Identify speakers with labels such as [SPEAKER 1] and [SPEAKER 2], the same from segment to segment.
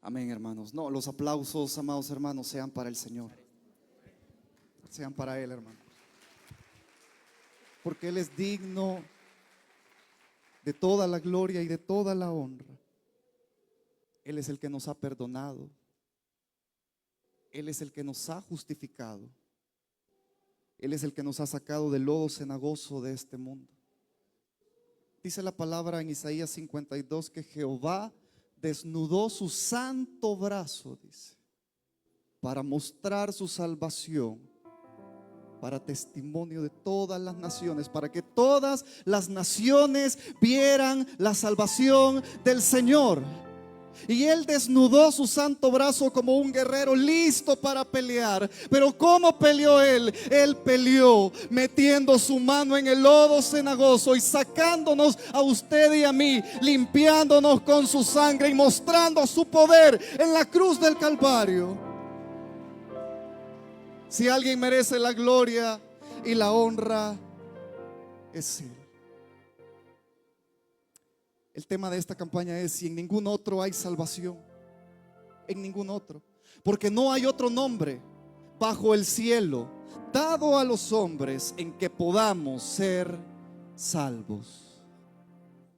[SPEAKER 1] Amén, hermanos. No, los aplausos, amados hermanos, sean para el Señor. Sean para Él, hermanos. Porque Él es digno de toda la gloria y de toda la honra. Él es el que nos ha perdonado. Él es el que nos ha justificado. Él es el que nos ha sacado del lodo cenagoso de este mundo. Dice la palabra en Isaías 52 que Jehová desnudó su santo brazo, dice, para mostrar su salvación, para testimonio de todas las naciones, para que todas las naciones vieran la salvación del Señor. Y Él desnudó su santo brazo como un guerrero listo para pelear. Pero ¿cómo peleó Él? Él peleó metiendo su mano en el lodo cenagoso y sacándonos a usted y a mí, limpiándonos con su sangre y mostrando su poder en la cruz del Calvario. Si alguien merece la gloria y la honra, es Él. El tema de esta campaña es: si en ningún otro hay salvación, en ningún otro, porque no hay otro nombre bajo el cielo dado a los hombres en que podamos ser salvos.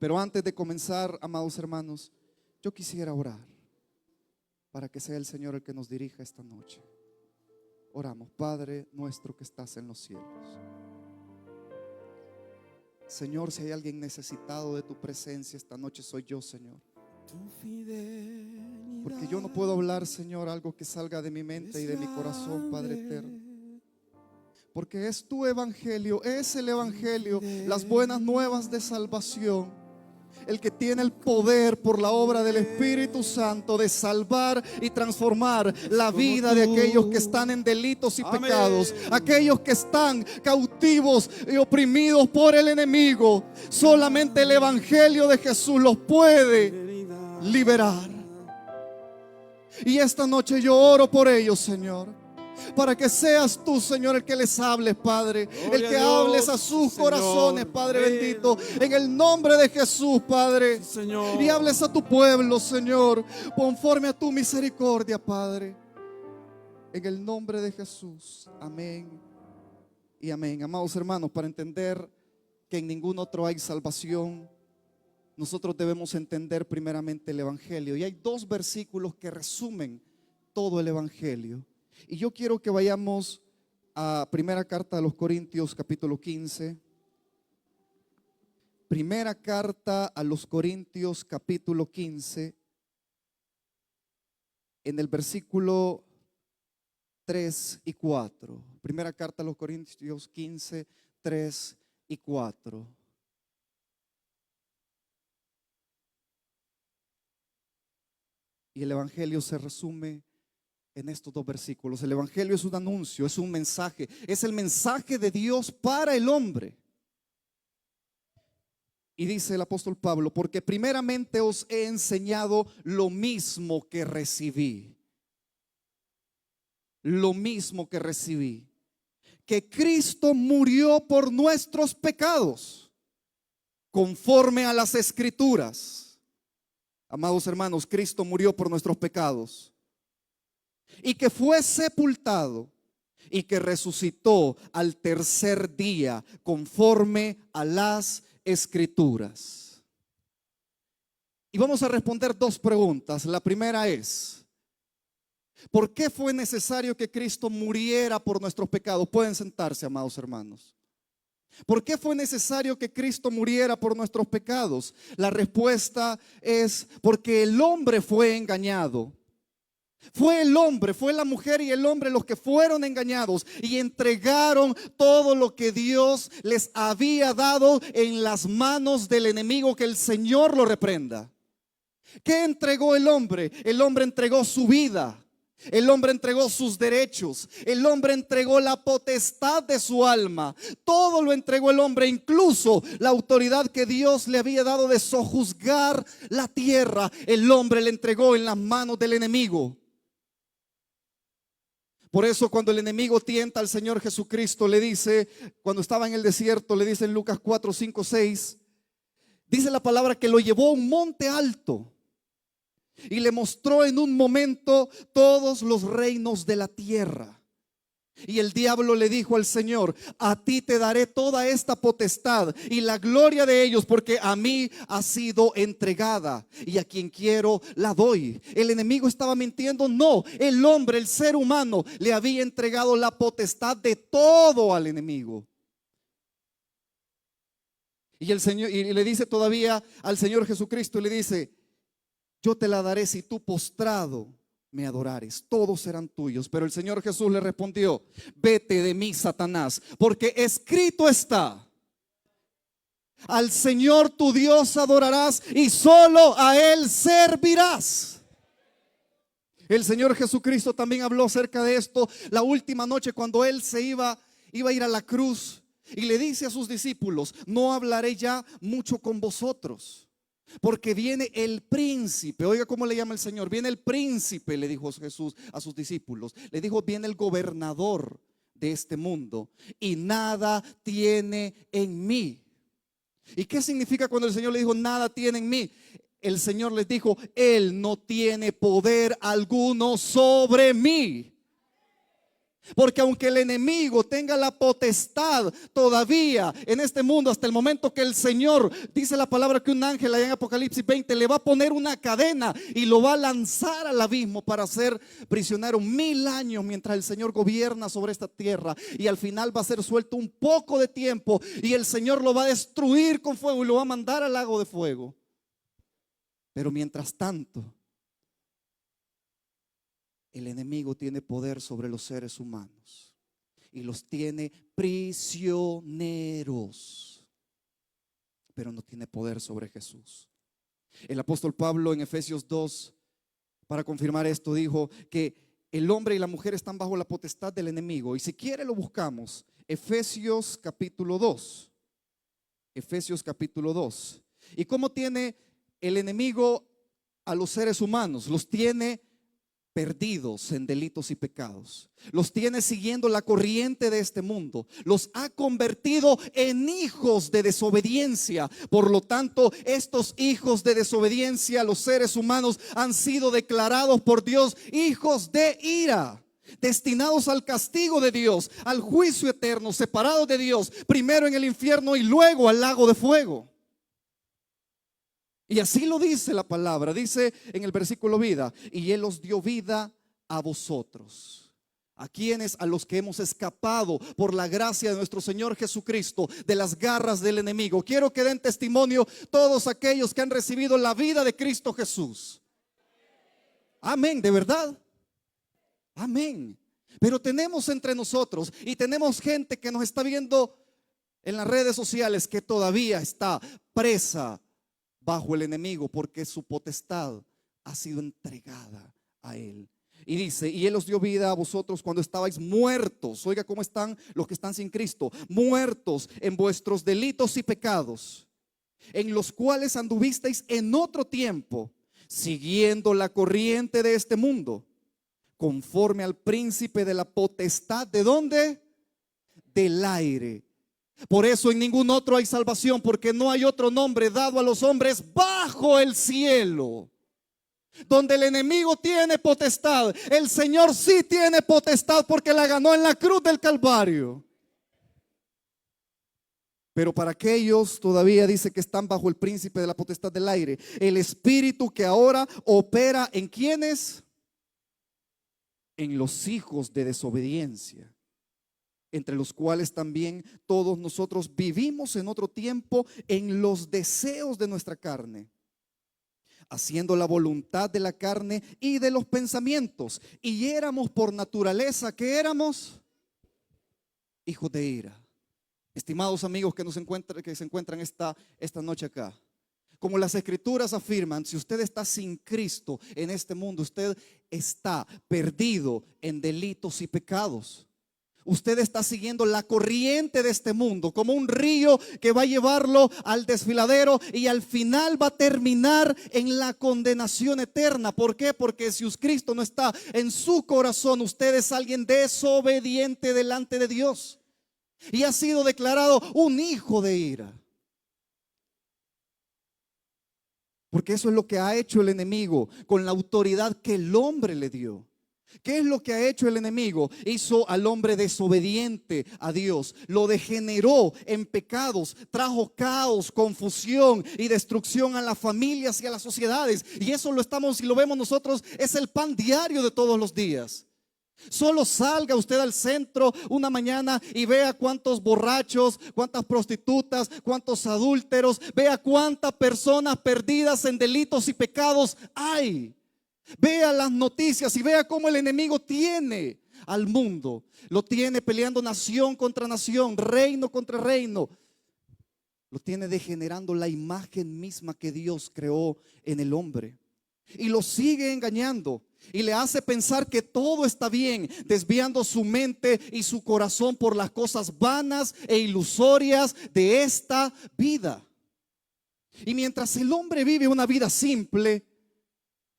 [SPEAKER 1] Pero antes de comenzar, amados hermanos, yo quisiera orar para que sea el Señor el que nos dirija esta noche. Oramos. Padre nuestro que estás en los cielos, Señor, si hay alguien necesitado de tu presencia esta noche, soy yo, Señor. Porque yo no puedo hablar, Señor, algo que salga de mi mente y de mi corazón, Padre eterno. Porque es tu evangelio, es el evangelio, las buenas nuevas de salvación, el que tiene el poder por la obra del Espíritu Santo de salvar y transformar la vida de aquellos que están en delitos y pecados, aquellos que están cautivos y oprimidos por el enemigo. Solamente el evangelio de Jesús los puede liberar. Y esta noche yo oro por ellos, Señor, para que seas tú, Señor, el que les hables, Padre, el que hables a sus corazones, Padre bendito, en el nombre de Jesús, Padre, Señor. Y hables a tu pueblo, Señor, conforme a tu misericordia, Padre, en el nombre de Jesús. Amén y amén. Amados hermanos, para entender que en ningún otro hay salvación, nosotros debemos entender primeramente el evangelio. Y hay dos versículos que resumen todo el evangelio. Y yo quiero que vayamos a primera carta a los Corintios, capítulo 15. Primera carta a los Corintios, capítulo 15. En el versículo 3 y 4. Primera carta a los Corintios 15, 3 y 4. Y el evangelio se resume en estos dos versículos. El evangelio es un anuncio, es un mensaje, es el mensaje de Dios para el hombre. Y dice el apóstol Pablo: porque primeramente os he enseñado lo mismo que recibí. Lo mismo que recibí, que Cristo murió por nuestros pecados, conforme a las Escrituras. Amados hermanos, Cristo murió por nuestros pecados, y que fue sepultado y que resucitó al tercer día conforme a las Escrituras. Y vamos a responder dos preguntas. La primera es: ¿por qué fue necesario que Cristo muriera por nuestros pecados? Pueden sentarse, amados hermanos. ¿Por qué fue necesario que Cristo muriera por nuestros pecados? La respuesta es porque el hombre fue engañado. Fue el hombre, fue la mujer y el hombre los que fueron engañados y entregaron todo lo que Dios les había dado en las manos del enemigo. Que el Señor lo reprenda. ¿Qué entregó el hombre? El hombre entregó su vida. El hombre entregó sus derechos. El hombre entregó la potestad de su alma. Todo lo entregó el hombre, incluso la autoridad que Dios le había dado de sojuzgar la tierra. El hombre le entregó en las manos del enemigo. Por eso cuando el enemigo tienta al Señor Jesucristo, le dice, cuando estaba en el desierto, le dice en Lucas 4, 5, 6, dice la palabra que lo llevó a un monte alto y le mostró en un momento todos los reinos de la tierra. Y el diablo le dijo al Señor: a ti te daré toda esta potestad y la gloria de ellos, porque a mí ha sido entregada y a quien quiero la doy. El enemigo estaba mintiendo. No, el hombre, el ser humano, le había entregado la potestad de todo al enemigo. Y el Señor, y le dice todavía al Señor Jesucristo, le dice: yo te la daré si tú postrado me adorares, todos serán tuyos. Pero el Señor Jesús le respondió: vete de mí, Satanás, porque escrito está: al Señor tu Dios adorarás y solo a Él servirás. El Señor Jesucristo también habló acerca de esto la última noche cuando Él se iba a ir a la cruz, y le dice a sus discípulos: no hablaré ya mucho con vosotros, porque viene el príncipe. Oiga cómo le llama el Señor: viene el príncipe, le dijo Jesús a sus discípulos. Le dijo: viene el gobernador de este mundo y nada tiene en mí. ¿Y qué significa cuando el Señor le dijo nada tiene en mí? El Señor les dijo: Él no tiene poder alguno sobre mí. Porque aunque el enemigo tenga la potestad todavía en este mundo, hasta el momento que el Señor, dice la palabra que un ángel allá en Apocalipsis 20 le va a poner una cadena y lo va a lanzar al abismo para ser prisionero 1000 años mientras el Señor gobierna sobre esta tierra, y al final va a ser suelto un poco de tiempo y el Señor lo va a destruir con fuego y lo va a mandar al lago de fuego. Pero mientras tanto, el enemigo tiene poder sobre los seres humanos y los tiene prisioneros, pero no tiene poder sobre Jesús. El apóstol Pablo en Efesios 2, para confirmar esto, dijo que el hombre y la mujer están bajo la potestad del enemigo. Y si quiere lo buscamos. Efesios capítulo 2. Efesios capítulo 2. ¿Y cómo tiene el enemigo a los seres humanos? Los tiene perdidos en delitos y pecados. Los tiene siguiendo la corriente de este mundo. Los ha convertido en hijos de desobediencia. Por lo tanto, estos hijos de desobediencia, los seres humanos, han sido declarados por Dios hijos de ira, destinados al castigo de Dios, al juicio eterno, separados de Dios, primero en el infierno y luego al lago de fuego. Y así lo dice la palabra. Dice en el versículo vida: y Él os dio vida a vosotros. ¿A quienes? A los que hemos escapado por la gracia de nuestro Señor Jesucristo de las garras del enemigo. Quiero que den testimonio todos aquellos que han recibido la vida de Cristo Jesús. Amén, de verdad. Amén. Pero tenemos entre nosotros, y tenemos gente que nos está viendo en las redes sociales, que todavía está presa bajo el enemigo, porque su potestad ha sido entregada a él. Y dice: y Él os dio vida a vosotros cuando estabais muertos. Oiga cómo están los que están sin Cristo: muertos en vuestros delitos y pecados, en los cuales anduvisteis en otro tiempo, siguiendo la corriente de este mundo, conforme al príncipe de la potestad. ¿De dónde? Del aire. Por eso en ningún otro hay salvación, porque no hay otro nombre dado a los hombres bajo el cielo. Donde el enemigo tiene potestad, el Señor sí tiene potestad, porque la ganó en la cruz del Calvario. Pero para aquellos todavía dice que están bajo el príncipe de la potestad del aire, el espíritu que ahora opera en ¿quiénes? En los hijos de desobediencia, entre los cuales también todos nosotros vivimos en otro tiempo en los deseos de nuestra carne, haciendo la voluntad de la carne y de los pensamientos. Y éramos por naturaleza, ¿qué éramos? Hijos de ira. Estimados amigos que se encuentran esta noche acá, como las escrituras afirman, si usted está sin Cristo en este mundo, usted está perdido en delitos y pecados. Usted está siguiendo la corriente de este mundo, como un río que va a llevarlo al desfiladero y al final va a terminar en la condenación eterna. ¿Por qué? Porque si Cristo no está en su corazón, usted es alguien desobediente delante de Dios y ha sido declarado un hijo de ira. Porque eso es lo que ha hecho el enemigo con la autoridad que el hombre le dio. ¿Qué es lo que ha hecho el enemigo? Hizo al hombre desobediente a Dios, lo degeneró en pecados, trajo caos, confusión y destrucción a las familias y a las sociedades. Y eso lo estamos y lo vemos nosotros, es el pan diario de todos los días. Solo salga usted al centro una mañana y vea cuántos borrachos, cuántas prostitutas, cuántos adúlteros, vea cuántas personas perdidas en delitos y pecados hay. Vea las noticias y vea cómo el enemigo tiene al mundo. Lo tiene peleando nación contra nación, reino contra reino. Lo tiene degenerando la imagen misma que Dios creó en el hombre. Y lo sigue engañando y le hace pensar que todo está bien, desviando su mente y su corazón por las cosas vanas e ilusorias de esta vida. Y mientras el hombre vive una vida simple,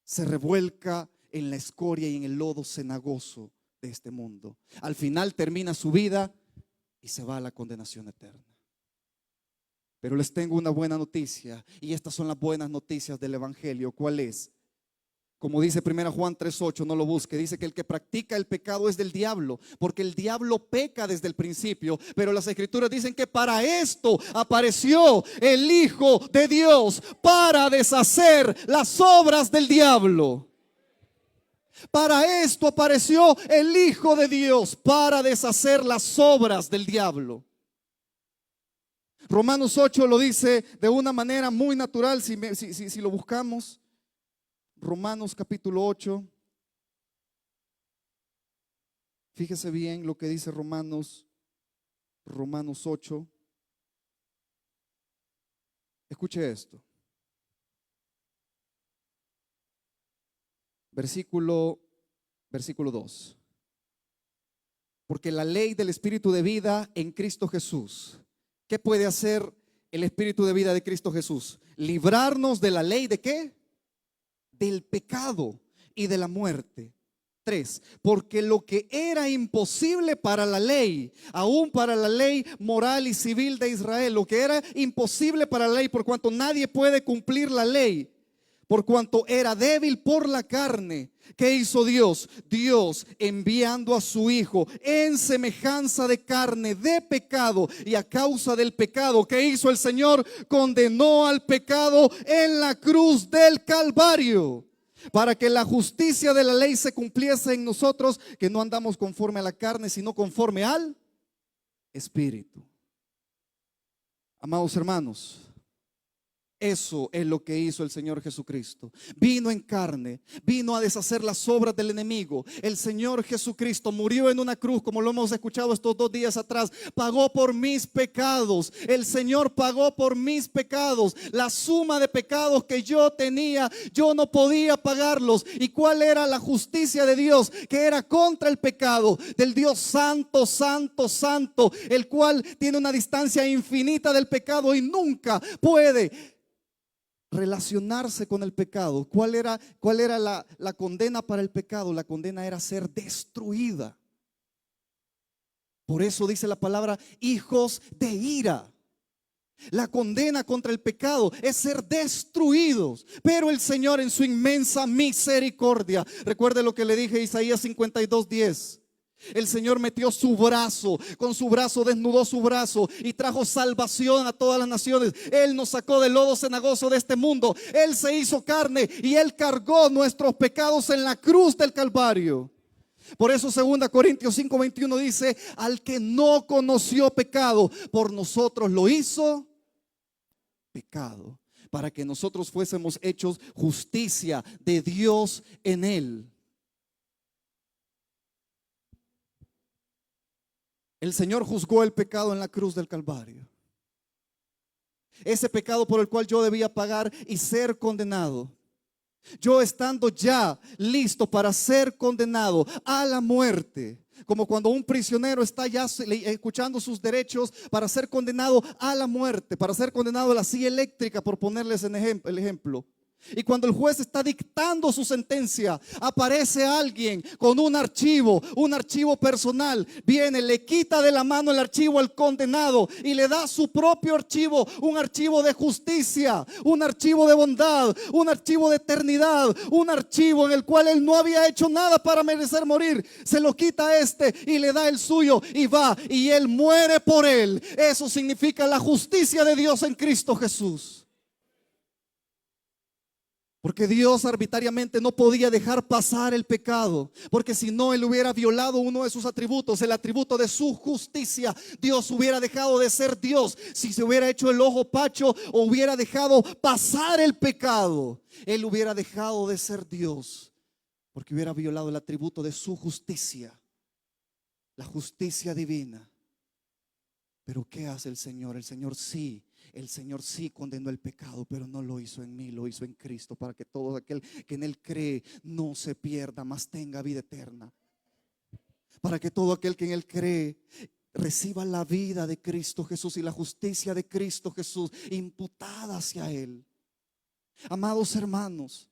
[SPEAKER 1] se revuelca en la escoria y en el lodo cenagoso de este mundo. Al final termina su vida y se va a la condenación eterna. Pero les tengo una buena noticia, y estas son las buenas noticias del evangelio. ¿Cuál es? Como dice 1 Juan 3:8, no lo busque, dice que el que practica el pecado es del diablo, porque el diablo peca desde el principio. Pero las escrituras dicen que para esto apareció el Hijo de Dios, para deshacer las obras del diablo. Para esto apareció el Hijo de Dios, para deshacer las obras del diablo. Romanos 8 lo dice de una manera muy natural, si lo buscamos. Romanos capítulo 8. Fíjese bien lo que dice Romanos 8. Escuche esto. Versículo 2. Porque la ley del Espíritu de vida en Cristo Jesús. ¿Qué puede hacer el Espíritu de vida de Cristo Jesús? Librarnos de la ley ¿de qué? Del pecado y de la muerte. 3. Porque lo que era imposible para la ley, aún para la ley moral y civil de Israel, lo que era imposible para la ley, por cuanto nadie puede cumplir la ley, por cuanto era débil por la carne. ¿Qué hizo Dios? Dios, enviando a su Hijo en semejanza de carne, de pecado, y a causa del pecado, ¿qué hizo el Señor? Condenó al pecado en la cruz del Calvario, para que la justicia de la ley se cumpliese en nosotros, que no andamos conforme a la carne, sino conforme al Espíritu. Amados hermanos, eso es lo que hizo el Señor Jesucristo. Vino en carne, vino a deshacer las obras del enemigo. El Señor Jesucristo murió en una cruz, como lo hemos escuchado estos 2 días atrás. Pagó por mis pecados. El Señor pagó por mis pecados. La suma de pecados que yo tenía, yo no podía pagarlos. ¿Y cuál era la justicia de Dios? Que era contra el pecado, del Dios santo, santo, santo, el cual tiene una distancia infinita del pecado y nunca puede relacionarse con el pecado. ¿Cuál era la condena para el pecado? La condena era ser destruida. Por eso dice la palabra hijos de ira. La condena contra el pecado es ser destruidos. Pero el Señor en su inmensa misericordia, recuerde lo que le dije Isaías 52:10. El Señor metió su brazo, con su brazo desnudó su brazo y trajo salvación a todas las naciones. Él nos sacó del lodo cenagoso de este mundo. Él se hizo carne y Él cargó nuestros pecados en la cruz del Calvario. Por eso 2 Corintios 5:21 dice: al que no conoció pecado, por nosotros lo hizo pecado, para que nosotros fuésemos hechos justicia de Dios en Él. El Señor juzgó el pecado en la cruz del Calvario. Ese pecado por el cual yo debía pagar y ser condenado. Yo estando ya listo para ser condenado a la muerte, como cuando un prisionero está ya escuchando sus derechos para ser condenado a la muerte, para ser condenado a la silla eléctrica, por ponerles el ejemplo. Y cuando el juez está dictando su sentencia, aparece alguien con un archivo personal. Viene, le quita de la mano el archivo al condenado y le da su propio archivo, un archivo de justicia, un archivo de bondad, un archivo de eternidad, un archivo en el cual él no había hecho nada para merecer morir. Se lo quita a este y le da el suyo y va, y él muere por él. Eso significa la justicia de Dios en Cristo Jesús. Porque Dios arbitrariamente no podía dejar pasar el pecado, porque si no, él hubiera violado uno de sus atributos, el atributo de su justicia. Dios hubiera dejado de ser Dios si se hubiera hecho el ojo pacho o hubiera dejado pasar el pecado. Él hubiera dejado de ser Dios porque hubiera violado el atributo de su justicia, la justicia divina. Pero ¿qué hace el Señor? El Señor sí condenó el pecado, pero no lo hizo en mí, lo hizo en Cristo, para que todo aquel que en Él cree no se pierda, mas tenga vida eterna. Para que todo aquel que en Él cree reciba la vida de Cristo Jesús y la justicia de Cristo Jesús imputada hacia Él. Amados hermanos,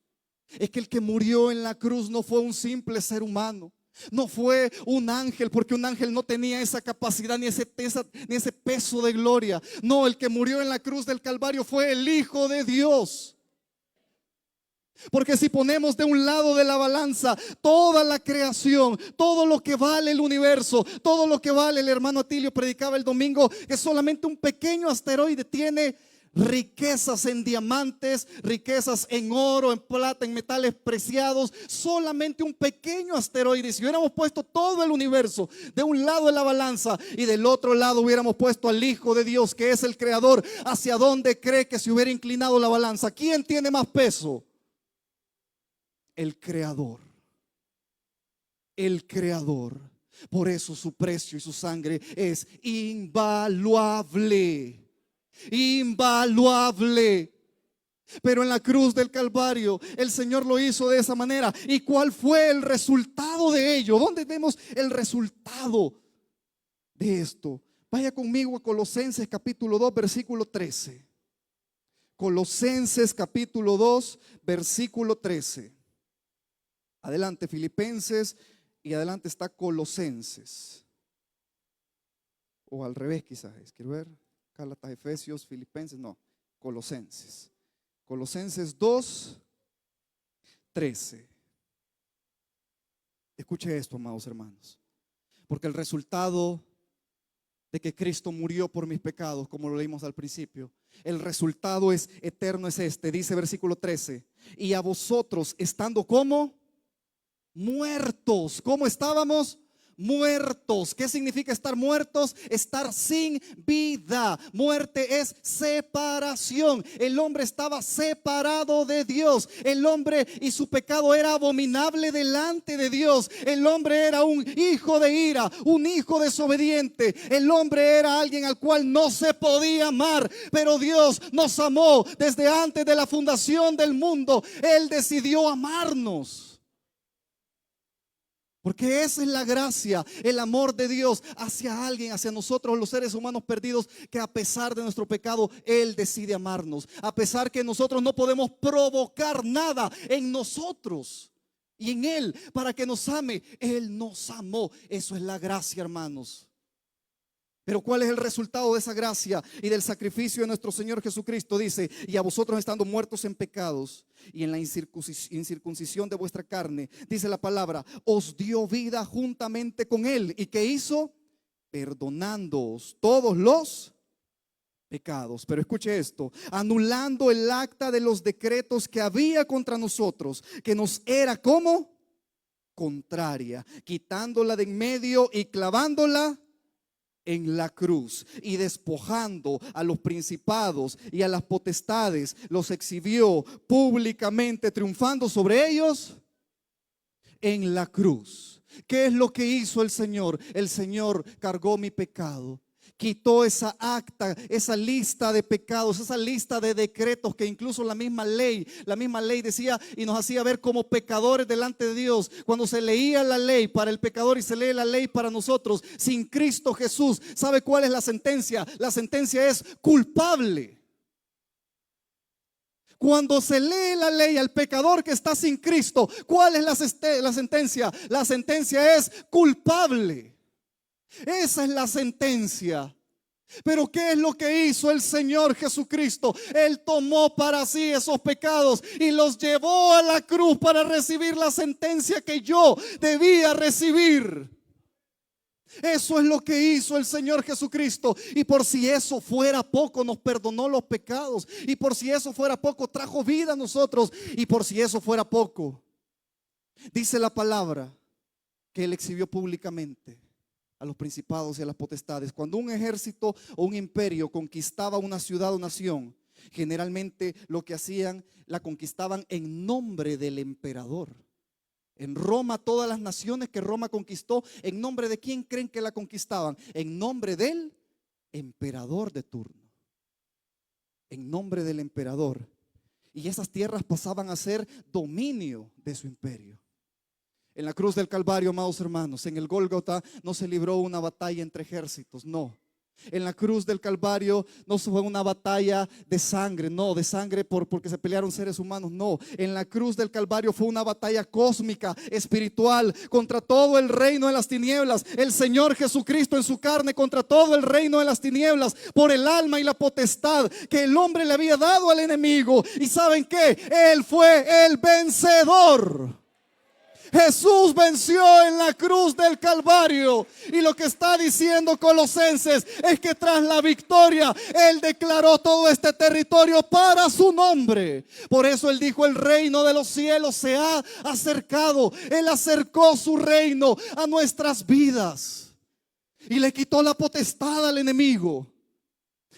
[SPEAKER 1] es que el que murió en la cruz no fue un simple ser humano. No fue un ángel, porque un ángel no tenía esa capacidad ni ese peso de gloria. No, el que murió en la cruz del Calvario fue el Hijo de Dios. Porque si ponemos de un lado de la balanza toda la creación, todo lo que vale el universo, todo lo que vale, el hermano Atilio predicaba el domingo, que solamente un pequeño asteroide tiene riquezas en diamantes, riquezas en oro, en plata, en metales preciados. Solamente un pequeño asteroide. Si hubiéramos puesto todo el universo de un lado de la balanza y del otro lado hubiéramos puesto al Hijo de Dios, que es el creador, ¿hacia dónde cree que se hubiera inclinado la balanza? ¿Quién tiene más peso? El creador. El creador. Por eso su precio y su sangre es invaluable. Invaluable. Pero en la cruz del Calvario el Señor lo hizo de esa manera. ¿Y cuál fue el resultado de ello? ¿Dónde vemos el resultado de esto? Vaya conmigo a Colosenses capítulo 2 versículo 13. Colosenses capítulo 2 versículo 13. Adelante Filipenses y adelante está Colosenses. O al revés quizás, quiero ver. Gálatas, Efesios, Filipenses, no, Colosenses. Colosenses 2, 13. Escuche esto, amados hermanos. Porque el resultado de que Cristo murió por mis pecados, como lo leímos al principio, el resultado es eterno, es este. Dice versículo 13: y a vosotros estando como muertos. ¿Cómo estábamos? Muertos. ¿Qué significa estar muertos? Estar sin vida. Muerte es separación. El hombre estaba separado de Dios. El hombre y su pecado era abominable delante de Dios. El hombre era un hijo de ira, un hijo desobediente. El hombre era alguien al cual no se podía amar. Pero Dios nos amó desde antes de la fundación del mundo. Él decidió amarnos. Porque esa es la gracia, el amor de Dios hacia alguien, hacia nosotros los seres humanos perdidos, que a pesar de nuestro pecado Él decide amarnos. A pesar que nosotros no podemos provocar nada en nosotros y en Él para que nos ame, Él nos amó. Eso es la gracia, hermanos. Pero ¿cuál es el resultado de esa gracia y del sacrificio de nuestro Señor Jesucristo? Dice: y a vosotros estando muertos en pecados y en la incircuncisión de vuestra carne, dice la palabra, os dio vida juntamente con Él. ¿Y qué hizo? Perdonándoos todos los pecados. Pero escuche esto: anulando el acta de los decretos que había contra nosotros, que nos era como contraria, quitándola de en medio y clavándola en la cruz, y despojando a los principados y a las potestades, los exhibió públicamente, triunfando sobre ellos en la cruz. ¿Qué es lo que hizo el Señor? El Señor cargó mi pecado. Quitó esa acta, esa lista de pecados, esa lista de decretos que incluso la misma ley decía y nos hacía ver como pecadores delante de Dios. Cuando se leía la ley para el pecador y se lee la ley para nosotros, sin Cristo Jesús, ¿sabe cuál es la sentencia? La sentencia es culpable. Cuando se lee la ley al pecador que está sin Cristo, ¿cuál es la sentencia? La sentencia es culpable. Esa es la sentencia. Pero ¿qué es lo que hizo el Señor Jesucristo? Él tomó para sí esos pecados y los llevó a la cruz para recibir la sentencia que yo debía recibir. Eso es lo que hizo el Señor Jesucristo. Y por si eso fuera poco, nos perdonó los pecados. Y por si eso fuera poco, trajo vida a nosotros. Y por si eso fuera poco, dice la palabra que Él exhibió públicamente a los principados y a las potestades. Cuando un ejército o un imperio conquistaba una ciudad o nación, generalmente lo que hacían, la conquistaban en nombre del emperador. En Roma, todas las naciones que Roma conquistó, ¿en nombre de quién creen que la conquistaban? En nombre del emperador de turno. En nombre del emperador. Y esas tierras pasaban a ser dominio de su imperio. En la cruz del Calvario, amados hermanos, en el Gólgota no se libró una batalla entre ejércitos, no. En la cruz del Calvario no fue una batalla de sangre, no, de sangre porque se pelearon seres humanos, no. En la cruz del Calvario fue una batalla cósmica, espiritual, contra todo el reino de las tinieblas. El Señor Jesucristo en su carne contra todo el reino de las tinieblas, por el alma y la potestad que el hombre le había dado al enemigo. ¿Y saben qué? Él fue el vencedor. Jesús venció en la cruz del Calvario. Y lo que está diciendo Colosenses es que tras la victoria Él declaró todo este territorio para su nombre. Por eso Él dijo: el reino de los cielos se ha acercado. Él acercó su reino a nuestras vidas y le quitó la potestad al enemigo.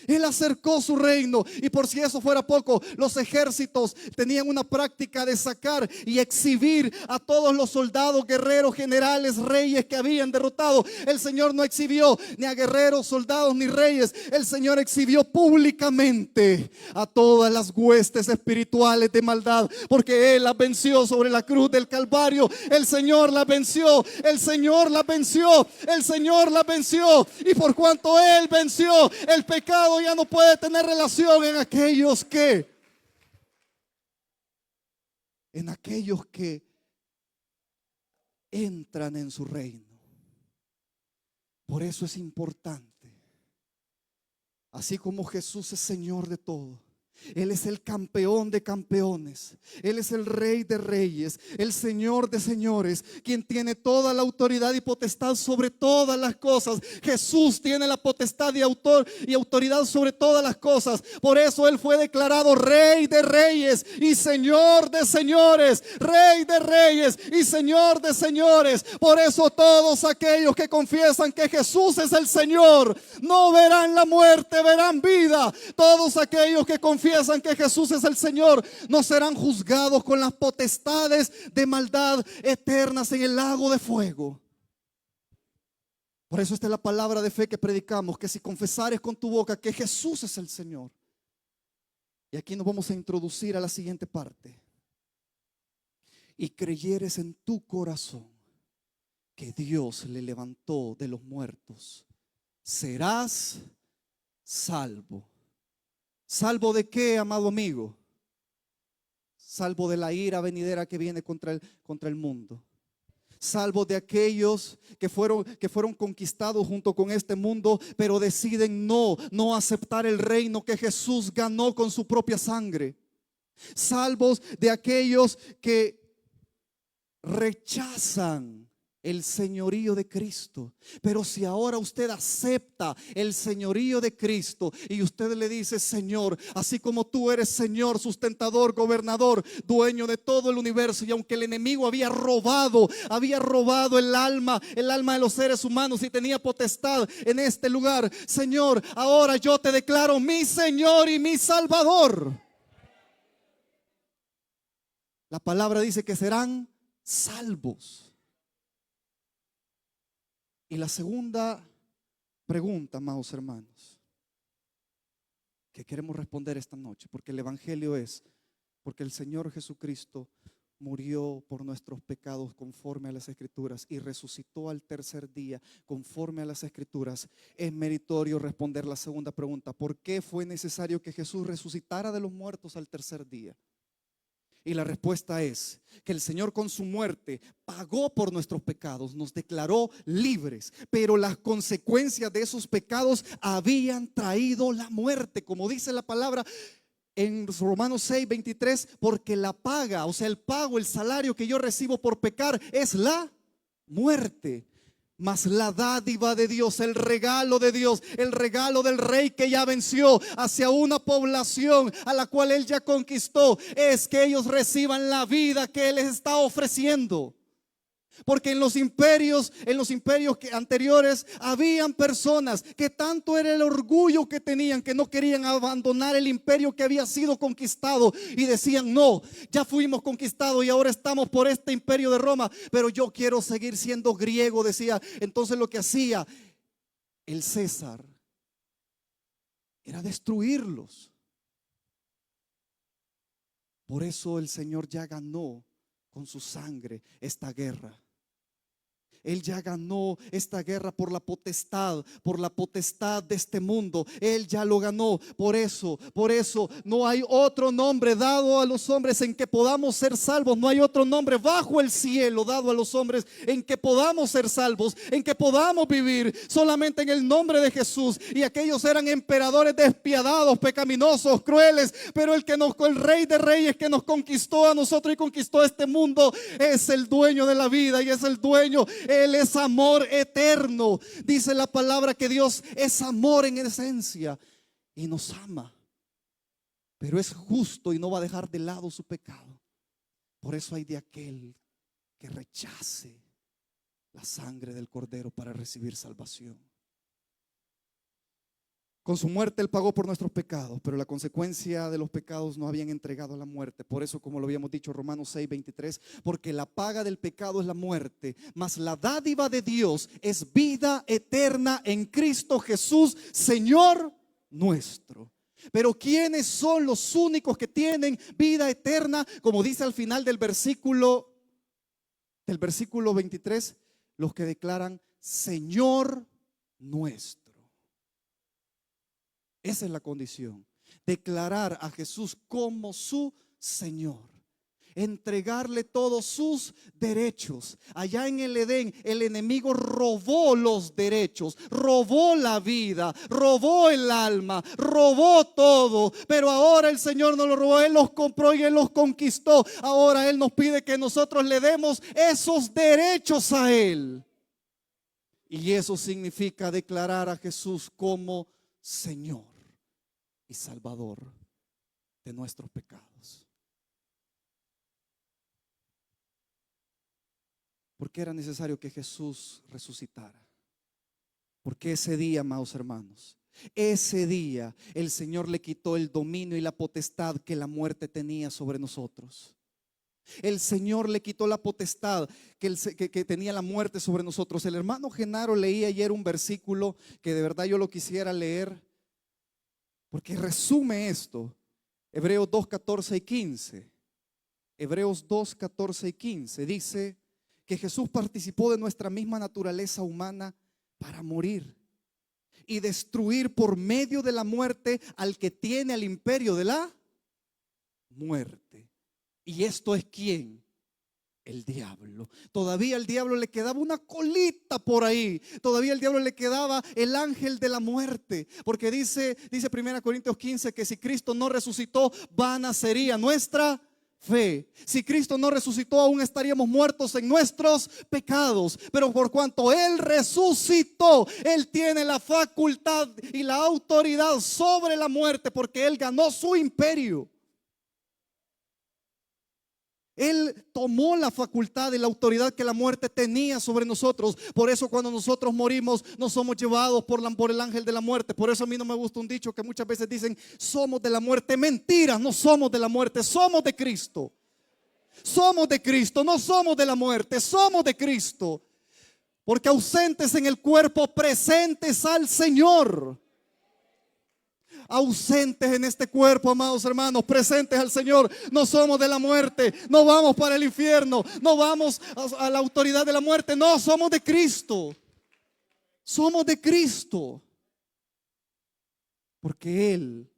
[SPEAKER 1] Él acercó su reino. Y por si eso fuera poco, los ejércitos tenían una práctica de sacar y exhibir a todos los soldados, guerreros, generales, reyes que habían derrotado. El Señor no exhibió ni a guerreros, soldados ni reyes. El Señor exhibió públicamente a todas las huestes espirituales de maldad, porque Él las venció sobre la cruz del Calvario. El Señor las venció. El Señor las venció. El Señor las venció. Y por cuanto Él venció el pecado, ya no puede tener relación en aquellos que entran en su reino. Por eso es importante, así como Jesús es Señor de todo, Él es el campeón de campeones, Él es el Rey de reyes, el Señor de señores, quien tiene toda la autoridad y potestad sobre todas las cosas. Jesús tiene la potestad y autoridad sobre todas las cosas. Por eso Él fue declarado Rey de reyes y Señor de señores. Rey de reyes y Señor de señores. Por eso todos aquellos que confiesan que Jesús es el Señor no verán la muerte, verán vida. Todos aquellos que confiesan que Jesús es el Señor no serán juzgados con las potestades de maldad eternas en el lago de fuego. Por eso esta es la palabra de fe que predicamos, que si confesares con tu boca que Jesús es el Señor. Y aquí nos vamos a introducir a la siguiente parte. Y creyeres en tu corazón que Dios le levantó de los muertos, serás salvo. ¿Salvo de qué, amado amigo? Salvo de la ira venidera que viene contra el mundo. Salvo de aquellos que fueron conquistados junto con este mundo, pero deciden no aceptar el reino que Jesús ganó con su propia sangre. Salvos de aquellos que rechazan el señorío de Cristo. Pero si ahora usted acepta el señorío de Cristo y usted le dice: Señor, así como tú eres Señor, sustentador, gobernador, dueño de todo el universo, y aunque el enemigo había robado el alma de los seres humanos y tenía potestad en este lugar, Señor, ahora yo te declaro mi Señor y mi Salvador. La palabra dice que serán salvos. Y la segunda pregunta, amados hermanos, que queremos responder esta noche, porque el Evangelio es, porque el Señor Jesucristo murió por nuestros pecados conforme a las Escrituras y resucitó al tercer día conforme a las Escrituras, es meritorio responder la segunda pregunta: ¿por qué fue necesario que Jesús resucitara de los muertos al tercer día? Y la respuesta es que el Señor con su muerte pagó por nuestros pecados, nos declaró libres, pero las consecuencias de esos pecados habían traído la muerte, como dice la palabra en Romanos 6:23, porque la paga, o sea, el pago, el salario que yo recibo por pecar es la muerte. Mas la dádiva de Dios, el regalo de Dios, el regalo del Rey que ya venció hacia una población a la cual Él ya conquistó, es que ellos reciban la vida que Él les está ofreciendo. Porque en los imperios anteriores habían personas que tanto era el orgullo que tenían, que no querían abandonar el imperio que había sido conquistado, y decían: no, ya fuimos conquistados y ahora estamos por este imperio de Roma, pero yo quiero seguir siendo griego, decía. Entonces lo que hacía el César era destruirlos. Por eso el Señor ya ganó con su sangre esta guerra. Él ya ganó esta guerra por la potestad de este mundo. Él ya lo ganó. Por eso no hay otro nombre dado a los hombres en que podamos ser salvos. No hay otro nombre bajo el cielo dado a los hombres en que podamos ser salvos, en que podamos vivir, solamente en el nombre de Jesús. Y aquellos eran emperadores despiadados, pecaminosos, crueles, pero el Rey de Reyes que nos conquistó a nosotros y conquistó este mundo es el dueño de la vida y es el dueño. Él es amor eterno. Dice la palabra que Dios es amor en esencia y nos ama, pero es justo y no va a dejar de lado su pecado. Por eso hay de aquel que rechace la sangre del Cordero para recibir salvación. Con su muerte Él pagó por nuestros pecados, pero la consecuencia de los pecados nos habían entregado a la muerte. Por eso, como lo habíamos dicho, Romanos 6:23, porque la paga del pecado es la muerte, mas la dádiva de Dios es vida eterna en Cristo Jesús, Señor nuestro. Pero ¿quiénes son los únicos que tienen vida eterna? Como dice al final del versículo 23, los que declaran Señor nuestro. Esa es la condición: declarar a Jesús como su Señor, entregarle todos sus derechos. Allá en el Edén el enemigo robó los derechos, robó la vida, robó el alma, robó todo, pero ahora el Señor no lo robó, Él los compró y Él los conquistó. Ahora Él nos pide que nosotros le demos esos derechos a Él, y eso significa declarar a Jesús como Señor y Salvador de nuestros pecados. ¿Por qué era necesario que Jesús resucitara? Porque ese día, amados hermanos, ese día el Señor le quitó el dominio y la potestad que la muerte tenía sobre nosotros. El Señor le quitó la potestad que tenía la muerte sobre nosotros. El hermano Genaro leía ayer un versículo que de verdad yo lo quisiera leer, porque resume esto. Hebreos 2:14 y 15. Hebreos 2:14 y 15 dice que Jesús participó de nuestra misma naturaleza humana para morir y destruir por medio de la muerte al que tiene el imperio de la muerte. ¿Y esto es quién? El diablo. Todavía al diablo le quedaba una colita por ahí. Todavía al diablo le quedaba el ángel de la muerte. Porque dice 1 Corintios 15 que si Cristo no resucitó, vana sería nuestra fe. Si Cristo no resucitó, aún estaríamos muertos en nuestros pecados. Pero por cuanto Él resucitó, Él tiene la facultad y la autoridad sobre la muerte, porque Él ganó su imperio. Él tomó la facultad y la autoridad que la muerte tenía sobre nosotros. Por eso cuando nosotros morimos no somos llevados por el ángel de la muerte. Por eso a mí no me gusta un dicho que muchas veces dicen: somos de la muerte. Mentira, no somos de la muerte, somos de Cristo. Somos de Cristo, no somos de la muerte, somos de Cristo. Porque ausentes en el cuerpo, presentes al Señor. ausentes en este cuerpo, amados hermanos, presentes al Señor. No somos de la muerte, no vamos para el infierno, no vamos a la autoridad de la muerte, no, somos de Cristo. Somos de Cristo. Porque Él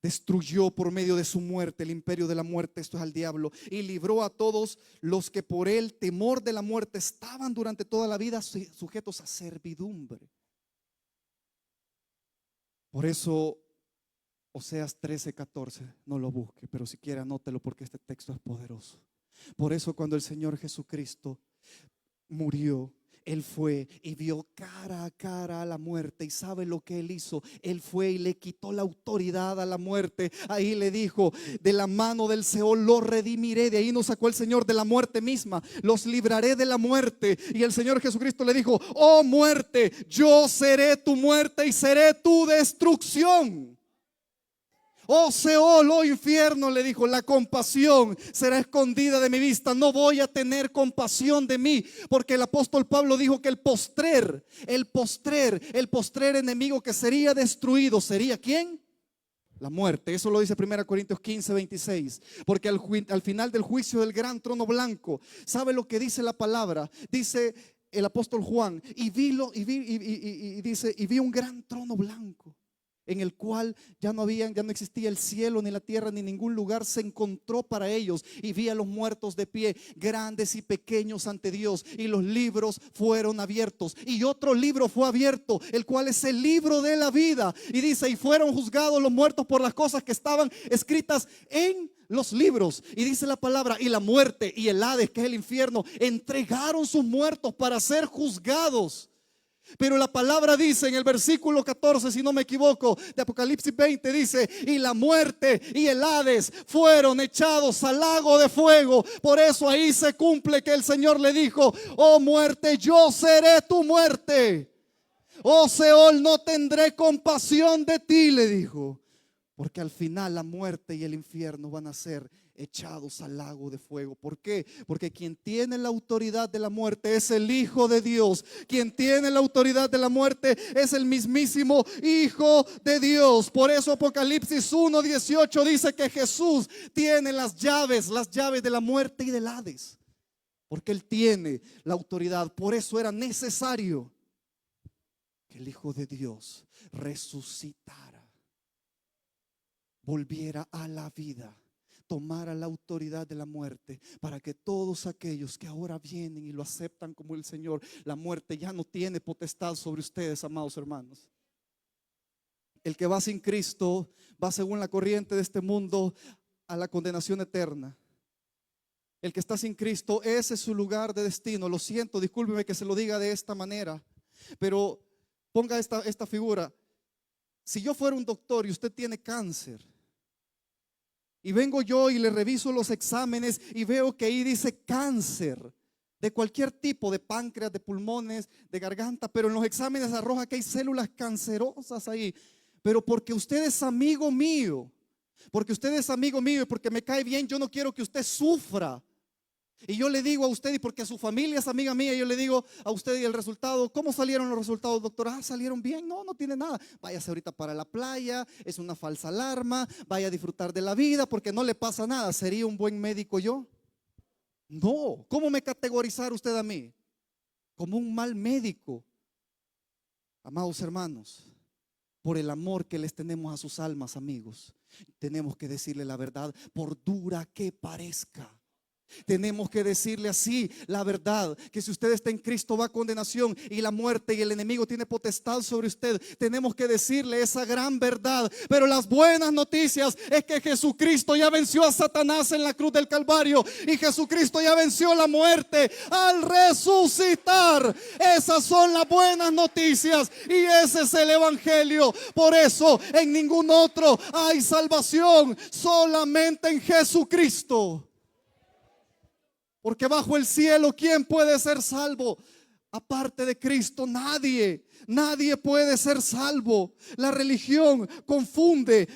[SPEAKER 1] destruyó por medio de su muerte el imperio de la muerte, esto es al diablo, y libró a todos los que por el temor de la muerte estaban durante toda la vida sujetos a servidumbre. Por eso Oseas 13:14, no lo busque, pero si quiere anótelo porque este texto es poderoso. Por eso cuando el Señor Jesucristo murió, Él fue y vio cara a cara a la muerte. ¿Y sabe lo que Él hizo? Él fue y le quitó la autoridad a la muerte. Ahí le dijo: de la mano del Seol los redimiré. De ahí nos sacó el Señor, de la muerte misma. Los libraré de la muerte. Y el Señor Jesucristo le dijo: oh muerte, yo seré tu muerte y seré tu destrucción. Oh Seol, oh infierno, le dijo, la compasión será escondida de mi vista. No voy a tener compasión de mí. Porque el apóstol Pablo dijo que el postrer enemigo que sería destruido, ¿sería quién? La muerte. Eso lo dice 1 Corintios 15:26. Porque al final del juicio del gran trono blanco, ¿sabe lo que dice la palabra? Dice el apóstol Juan: y vi un gran trono blanco, en el cual ya no existía el cielo, ni la tierra, ni ningún lugar se encontró para ellos. Y vi a los muertos de pie, grandes y pequeños, ante Dios, y los libros fueron abiertos. Y otro libro fue abierto, el cual es el libro de la vida. Y dice: y fueron juzgados los muertos por las cosas que estaban escritas en los libros. Y dice la palabra: y la muerte y el Hades, que es el infierno, entregaron sus muertos para ser juzgados. Pero la palabra dice en el versículo 14, si no me equivoco, de Apocalipsis 20, dice: y la muerte y el Hades fueron echados al lago de fuego. Por eso ahí se cumple que el Señor le dijo: oh muerte, yo seré tu muerte. Oh Seol, no tendré compasión de ti, le dijo. Porque al final la muerte y el infierno van a ser echados al lago de fuego. ¿Por qué? Porque quien tiene la autoridad de la muerte es el Hijo de Dios. Quien tiene la autoridad de la muerte es el mismísimo Hijo de Dios. Por eso Apocalipsis 1:18 dice que Jesús tiene las llaves de la muerte y del Hades. Porque Él tiene la autoridad. Por eso era necesario que el Hijo de Dios resucitara, volviera a la vida, tomara la autoridad de la muerte, para que todos aquellos que ahora vienen y lo aceptan como el Señor, la muerte ya no tiene potestad sobre ustedes, amados hermanos. El que va sin Cristo va según la corriente de este mundo a la condenación eterna. El que está sin Cristo, ese es su lugar de destino. Lo siento, discúlpeme que se lo diga de esta manera, pero ponga esta figura. Si yo fuera un doctor y usted tiene cáncer, y vengo yo y le reviso los exámenes y veo que ahí dice cáncer de cualquier tipo, de páncreas, de pulmones, de garganta, pero en los exámenes arroja que hay células cancerosas ahí. Pero porque usted es amigo mío, y porque me cae bien, yo no quiero que usted sufra. Y yo le digo a usted, y porque su familia es amiga mía, yo le digo a usted: y el resultado, ¿cómo salieron los resultados, doctor? Salieron bien. No tiene nada. Váyase ahorita para la playa, es una falsa alarma, vaya a disfrutar de la vida porque no le pasa nada. ¿Sería un buen médico yo? No. ¿Cómo me categorizar usted a mí? Como un mal médico. Amados hermanos, por el amor que les tenemos a sus almas, amigos, tenemos que decirle la verdad, por dura que parezca. Tenemos que decirle así la verdad, que si usted está en Cristo va a condenación y la muerte y el enemigo tiene potestad sobre usted. Tenemos que decirle esa gran verdad. Pero las buenas noticias es que Jesucristo ya venció a Satanás en la cruz del Calvario, y Jesucristo ya venció la muerte al resucitar. Esas son las buenas noticias y ese es el evangelio. Por eso en ningún otro hay salvación, solamente en Jesucristo. Porque bajo el cielo, ¿quién puede ser salvo? Aparte de Cristo, nadie puede ser salvo. La religión confunde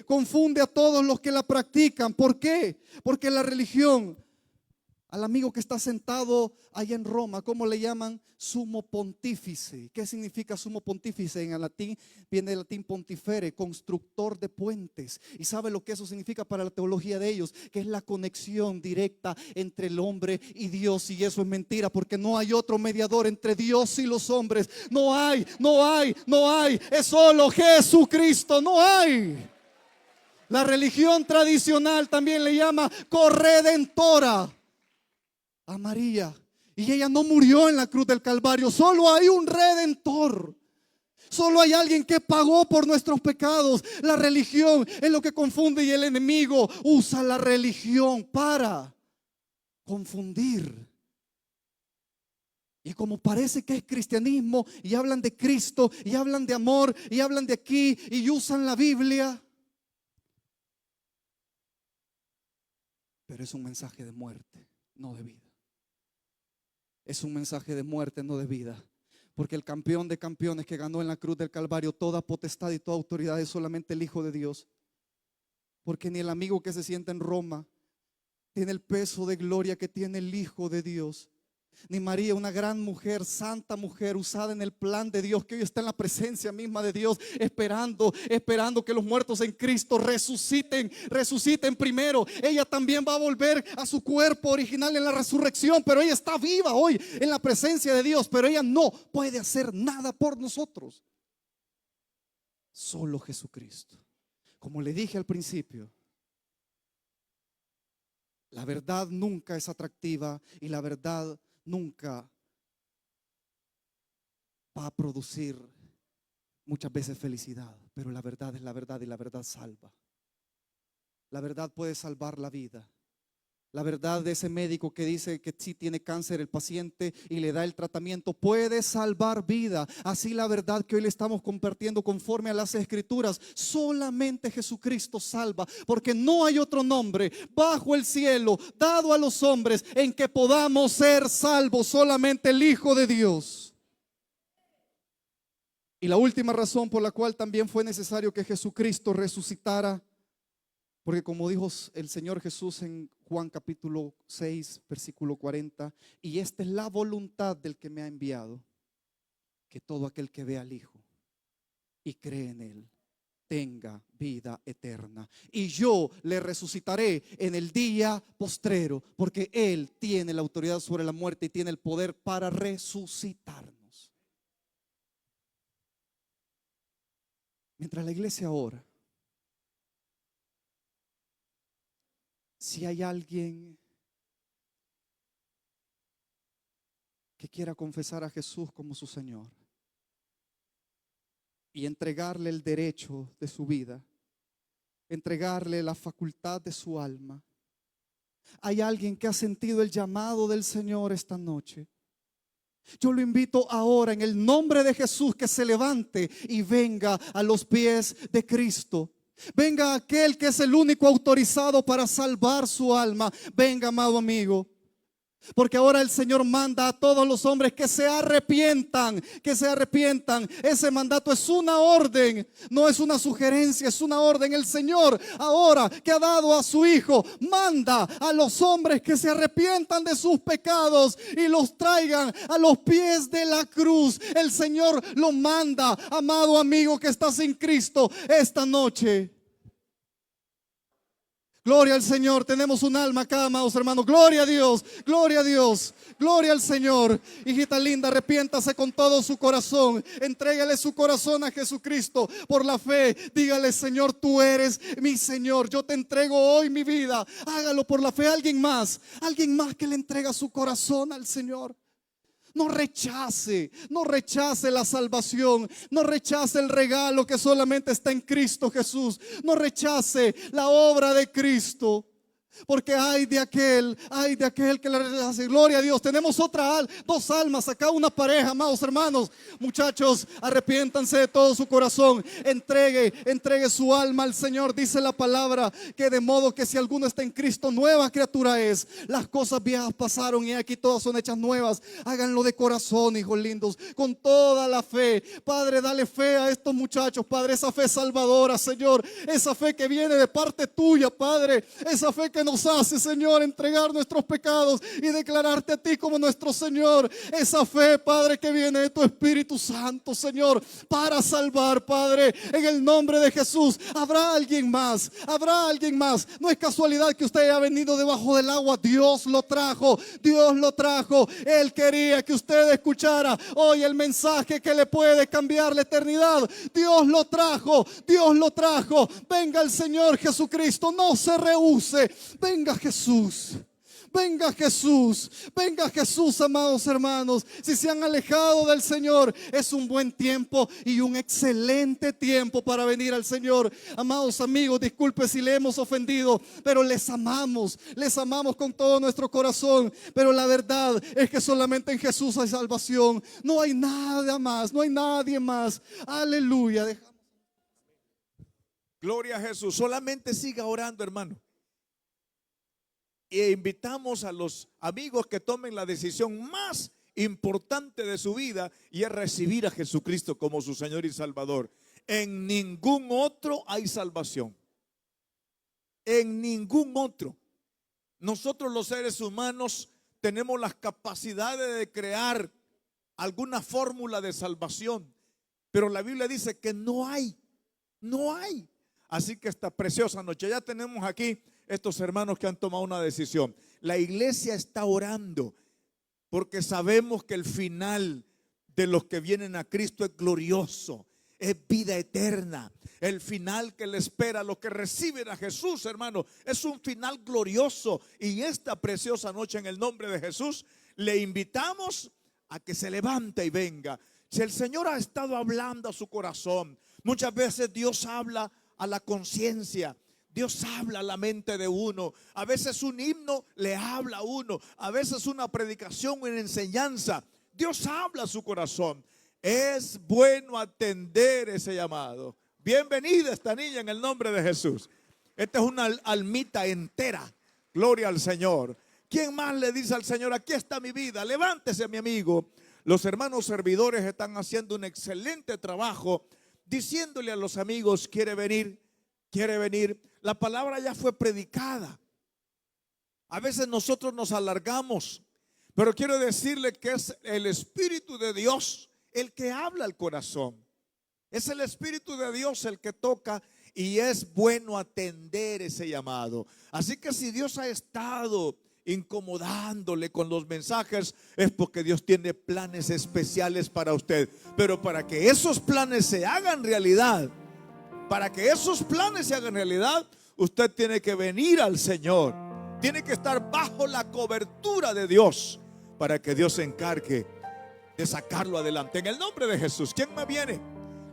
[SPEAKER 1] a todos los que la practican. ¿Por qué? Porque la religión Al amigo que está sentado allá en Roma, ¿cómo le llaman? Sumo pontífice. ¿Qué significa sumo pontífice? En el latín viene del latín pontifere, constructor de puentes. ¿Y sabe lo que eso significa para la teología de ellos? Que es la conexión directa entre el hombre y Dios. Y eso es mentira, porque no hay otro mediador entre Dios y los hombres. No hay. Es solo Jesucristo, no hay. La religión tradicional también le llama corredentora a María, y ella no murió en la cruz del Calvario. Solo hay un redentor, solo hay alguien que pagó por nuestros pecados. La religión es lo que confunde, y el enemigo usa la religión para confundir. Y como parece que es cristianismo, y hablan de Cristo, y hablan de amor, y hablan de aquí, y usan la Biblia, pero es un mensaje de muerte, no de vida. Es un mensaje de muerte, no de vida. Porque el campeón de campeones que ganó en la cruz del Calvario toda potestad y toda autoridad es solamente el Hijo de Dios. Porque ni el amigo que se sienta en Roma tiene el peso de gloria que tiene el Hijo de Dios. Ni María, una gran mujer, santa mujer, usada en el plan de Dios, que hoy está en la presencia misma de Dios, esperando que los muertos en Cristo resuciten primero. Ella también va a volver a su cuerpo original en la resurrección, pero ella está viva hoy en la presencia de Dios, pero ella no puede hacer nada por nosotros. Solo Jesucristo. Como le dije al principio, la verdad nunca es atractiva, y la verdad nunca va a producir muchas veces felicidad, pero la verdad es la verdad, y la verdad salva. La verdad puede salvar la vida. La verdad de ese médico que dice que sí tiene cáncer el paciente y le da el tratamiento puede salvar vida. Así la verdad que hoy le estamos compartiendo conforme a las Escrituras, solamente Jesucristo salva, porque no hay otro nombre bajo el cielo dado a los hombres en que podamos ser salvos, solamente el Hijo de Dios. Y la última razón por la cual también fue necesario que Jesucristo resucitara, porque como dijo el Señor Jesús en Juan capítulo 6 versículo 40, y esta es la voluntad del que me ha enviado, que todo aquel que vea al Hijo y cree en Él tenga vida eterna, y yo le resucitaré en el día postrero, porque Él tiene la autoridad sobre la muerte y tiene el poder para resucitarnos. Mientras la iglesia ora, si hay alguien que quiera confesar a Jesús como su Señor y entregarle el derecho de su vida, entregarle la facultad de su alma, hay alguien que ha sentido el llamado del Señor esta noche, yo lo invito ahora en el nombre de Jesús que se levante y venga a los pies de Cristo. Venga aquel que es el único autorizado para salvar su alma. Venga, amado amigo, porque ahora el Señor manda a todos los hombres que se arrepientan, que se arrepientan. Ese mandato es una orden, no es una sugerencia, es una orden. El Señor ahora que ha dado a su Hijo manda a los hombres que se arrepientan de sus pecados y los traigan a los pies de la cruz. El Señor lo manda, amado amigo que está sin Cristo esta noche. Gloria al Señor, tenemos un alma acá, amados hermanos. Gloria a Dios, gloria a Dios, gloria al Señor. Hijita linda, arrepiéntase con todo su corazón. Entrégale su corazón a Jesucristo por la fe. Dígale: Señor, tú eres mi Señor. Yo te entrego hoy mi vida. Hágalo por la fe. Alguien más que le entrega su corazón al Señor. No rechace la salvación, no rechace el regalo que solamente está en Cristo Jesús, no rechace la obra de Cristo, porque hay de aquel que le rechace. Gloria a Dios. Tenemos dos almas acá, una pareja, amados hermanos. Muchachos, arrepiéntanse de todo su corazón, entregue su alma al Señor. Dice la palabra que de modo que si alguno está en Cristo, nueva criatura es. Las cosas viejas pasaron y aquí todas son hechas nuevas. Háganlo de corazón, hijos lindos, con toda la fe. Padre, dale fe a estos muchachos, Padre, esa fe salvadora, Señor, esa fe que viene de parte tuya, Padre, esa fe que nos hace, Señor, entregar nuestros pecados y declararte a ti como nuestro Señor. Esa fe, Padre, que viene de tu Espíritu Santo, Señor, para salvar, Padre, en el nombre de Jesús. Habrá alguien más, habrá alguien más. No es casualidad que usted haya venido debajo del agua. Dios lo trajo, Dios lo trajo. Él quería que usted escuchara hoy el mensaje que le puede cambiar la eternidad. Dios lo trajo, Dios lo trajo. Venga el Señor Jesucristo, no se rehúse. Venga Jesús. Venga Jesús, venga Jesús, amados hermanos. Si se han alejado del Señor, es un buen tiempo y un excelente tiempo para venir al Señor. Amados amigos, disculpe si le hemos ofendido, pero les amamos con todo nuestro corazón. Pero la verdad es que solamente en Jesús hay salvación. No hay nada más, no hay nadie más. Aleluya.
[SPEAKER 2] Gloria a Jesús. Solamente siga orando, hermano. E invitamos a los amigos que tomen la decisión más importante de su vida, y es recibir a Jesucristo como su Señor y Salvador. En ningún otro hay salvación. En ningún otro. Nosotros los seres humanos tenemos las capacidades de crear alguna fórmula de salvación, pero la Biblia dice que no hay. Así que esta preciosa noche ya tenemos aquí estos hermanos que han tomado una decisión. La iglesia está orando porque sabemos que el final de los que vienen a Cristo es glorioso, es vida eterna. El final que le espera a los que reciben a Jesús, hermano, es un final glorioso. Y esta preciosa noche, en el nombre de Jesús, le invitamos a que se levante y venga. Si el Señor ha estado hablando a su corazón, muchas veces Dios habla a la conciencia, Dios habla a la mente de uno. A veces un himno le habla a uno, a veces una predicación, una enseñanza. Dios habla a su corazón. Es bueno atender ese llamado. Bienvenida esta niña en el nombre de Jesús. Esta es una almita entera. Gloria al Señor. ¿Quién más le dice al Señor: aquí está mi vida? Levántese, mi amigo. Los hermanos servidores están haciendo un excelente trabajo diciéndole a los amigos: quiere venir, quiere venir. La palabra ya fue predicada. A veces nosotros nos alargamos, pero quiero decirle que es el Espíritu de Dios el que habla al corazón. Es el Espíritu de Dios el que toca, y es bueno atender ese llamado. Así que si Dios ha estado incomodándole con los mensajes, es porque Dios tiene planes especiales para usted. Pero para que esos planes se hagan realidad, usted tiene que venir al Señor. Tiene que estar bajo la cobertura de Dios para que Dios se encargue de sacarlo adelante. En el nombre de Jesús. ¿Quién me viene?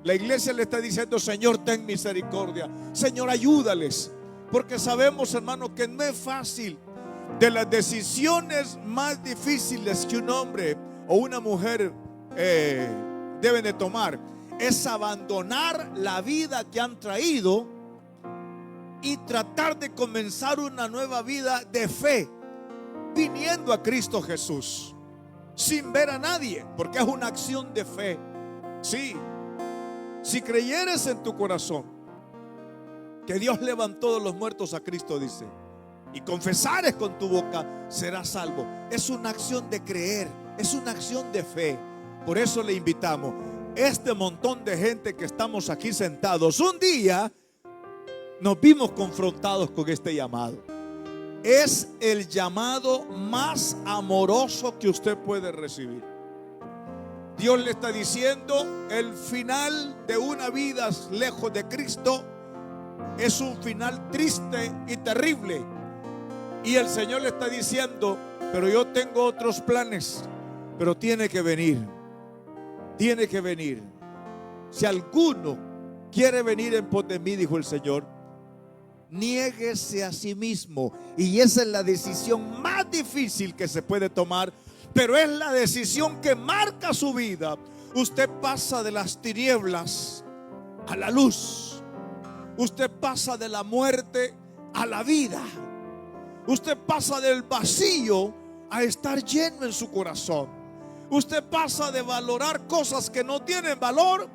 [SPEAKER 2] La iglesia le está diciendo: Señor, ten misericordia. Señor, ayúdales. Porque sabemos, hermano, que no es fácil. De las decisiones más difíciles que un hombre o una mujer deben de tomar, es abandonar la vida que han traído y tratar de comenzar una nueva vida de fe, viniendo a Cristo Jesús, sin ver a nadie, porque es una acción de fe. Sí, si creyeres en tu corazón que Dios levantó de los muertos a Cristo, dice, y confesares con tu boca, serás salvo. Es una acción de creer, es una acción de fe. Por eso le invitamos, este montón de gente que estamos aquí sentados, un día nos vimos confrontados con este llamado. Es el llamado más amoroso que usted puede recibir. Dios le está diciendo: el final de una vida lejos de Cristo es un final triste y terrible. Y el Señor le está diciendo: pero yo tengo otros planes. Pero tiene que venir. Tiene que venir. Si alguno quiere venir en pos de mí, dijo el Señor, niéguese a sí mismo. Y esa es la decisión más difícil que se puede tomar, pero es la decisión que marca su vida. Usted pasa de las tinieblas a la luz. Usted pasa de la muerte a la vida. Usted pasa del vacío a estar lleno en su corazón. Usted pasa de valorar cosas que no tienen valor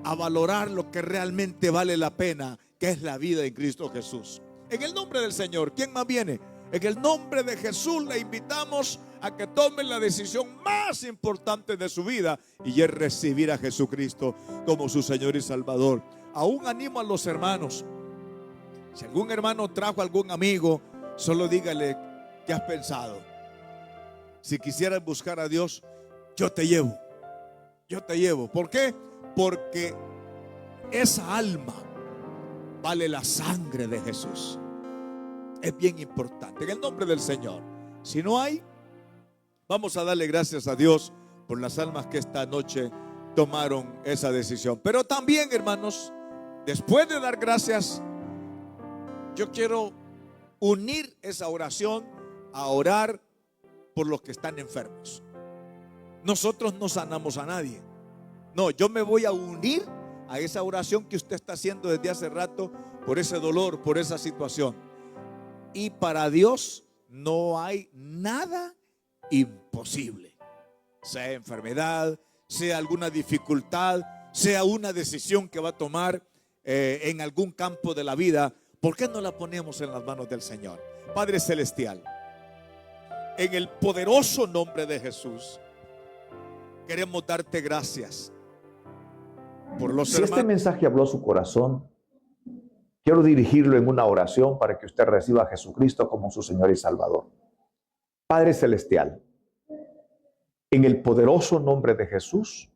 [SPEAKER 2] a valorar lo que realmente vale la pena, que es la vida en Cristo Jesús. En el nombre del Señor. ¿Quién más viene? En el nombre de Jesús le invitamos a que tomen la decisión más importante de su vida, y es recibir a Jesucristo como su Señor y Salvador. Aún animo a los hermanos. Si algún hermano trajo a algún amigo, solo dígale: ¿qué has pensado? Si quisieras buscar a Dios, yo te llevo. Yo te llevo. ¿Por qué? Porque esa alma vale la sangre de Jesús. Es bien importante. En el nombre del Señor. Si no hay, vamos a darle gracias a Dios por las almas que esta noche tomaron esa decisión. Pero también, hermanos, después de dar gracias, yo quiero unir esa oración a orar por los que están enfermos. Nosotros no sanamos a nadie. No, yo me voy a unir a esa oración que usted está haciendo desde hace rato por ese dolor, por esa situación. Y para Dios no hay nada imposible. Sea enfermedad, sea alguna dificultad, sea una decisión que va a tomar en algún campo de la vida. ¿Por qué no la ponemos en las manos del Señor? Padre Celestial, en el poderoso nombre de Jesús, queremos darte gracias por los
[SPEAKER 3] Si este
[SPEAKER 2] hermanos.
[SPEAKER 3] mensaje habló a su corazón, quiero dirigirlo en una oración para que usted reciba a Jesucristo como su Señor y Salvador. Padre Celestial, en el poderoso nombre de Jesús,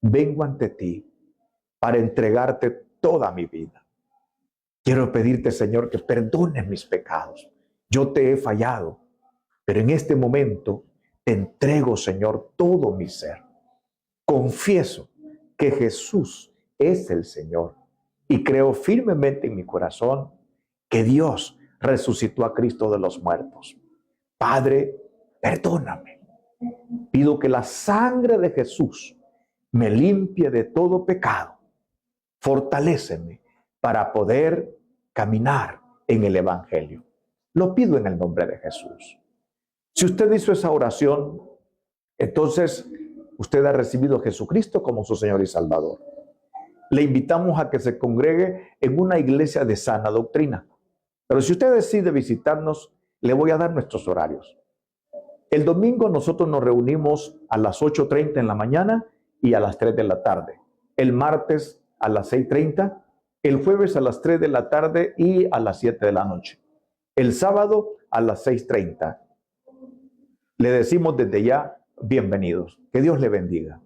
[SPEAKER 3] vengo ante ti para entregarte toda mi vida. Quiero pedirte, Señor, que perdones mis pecados. Yo te he fallado, pero en este momento te entrego, Señor, todo mi ser. Confieso que Jesús es el Señor y creo firmemente en mi corazón que Dios resucitó a Cristo de los muertos. Padre, perdóname. Pido que la sangre de Jesús me limpie de todo pecado. Fortaléceme para poder caminar en el Evangelio. Lo pido en el nombre de Jesús. Si usted hizo esa oración, entonces usted ha recibido a Jesucristo como su Señor y Salvador. Le invitamos a que se congregue en una iglesia de sana doctrina. Pero si usted decide visitarnos, le voy a dar nuestros horarios. El domingo nosotros nos reunimos a las 8:30 en la mañana y a las 3 de la tarde. El martes a las 6:30, el jueves a las 3 de la tarde y a las 7 de la noche. El sábado a las 6:30. Le decimos desde ya, bienvenidos. Que Dios le bendiga.